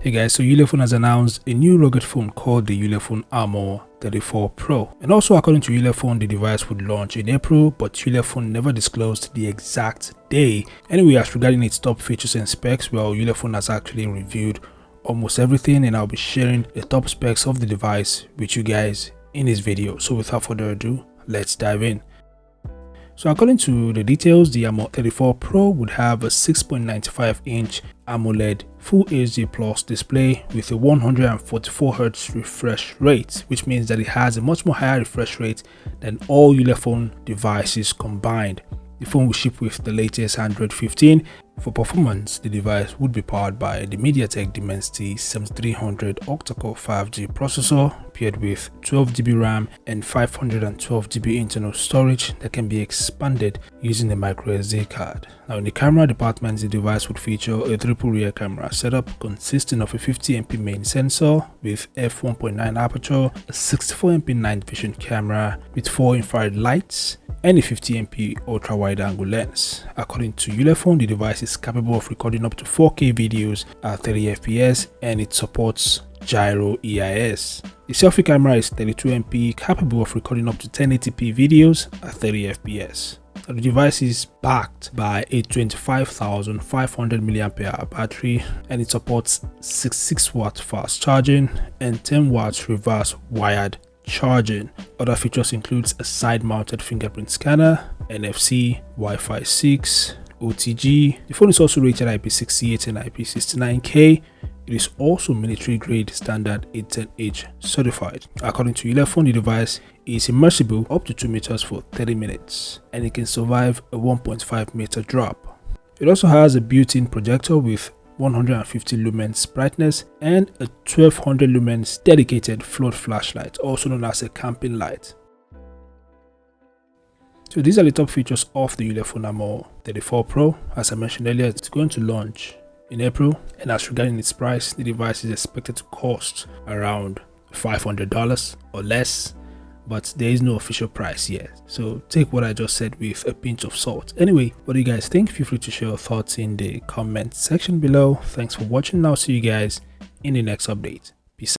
Hey guys, so Ulefone has announced a new rugged phone called the Ulefone Armor 34 Pro. And also according to Ulefone, the device would launch in April, but Ulefone never disclosed the exact day. Anyway, as regarding its top features and specs, well, Ulefone has actually reviewed almost everything, and I'll be sharing the top specs of the device with you guys in this video. So without further ado, let's dive in. So according to the details, the Armor 34 Pro would have a 6.95-inch AMOLED Full HD Plus display with a 144Hz refresh rate, which means that it has a much more higher refresh rate than all Ulefone devices combined. The phone will ship with the latest Android 15. For performance, the device would be powered by the MediaTek Dimensity 7300 octa-core 5G processor paired with 12GB RAM and 512GB internal storage that can be expanded using the microSD card. Now in the camera department, the device would feature a triple rear camera setup consisting of a 50MP main sensor with f1.9 aperture, a 64MP night vision camera with 4 infrared lights, and a 50MP ultra wide angle lens. According to Ulefone, the device is capable of recording up to 4K videos at 30fps and it supports gyro EIS. The selfie camera is 32MP, capable of recording up to 1080p videos at 30fps. The device is backed by a 25,500 mAh battery and it supports 66W fast charging and 10W reverse wired charging. Other features includes a side-mounted fingerprint scanner, NFC, Wi-Fi 6, OTG. The phone is also rated IP68 and IP69K. It is also military-grade standard 810H certified. According to Ulefone, the device is immersible up to 2 meters for 30 minutes and it can survive a 1.5 meter drop. It also has a built-in projector with 150 lumens brightness and a 1200 lumens dedicated float flashlight, also known as a camping light. So these are the top features of the Ulefone Armor 34 Pro. As I mentioned earlier, it's going to launch in April, and as regarding its price, the device is expected to cost around $500 or less, but there is no official price yet, so take what I just said with a pinch of salt. Anyway, what do you guys think? Feel free to share your thoughts in the comment section below. Thanks for watching. I'll see you guys in the next update.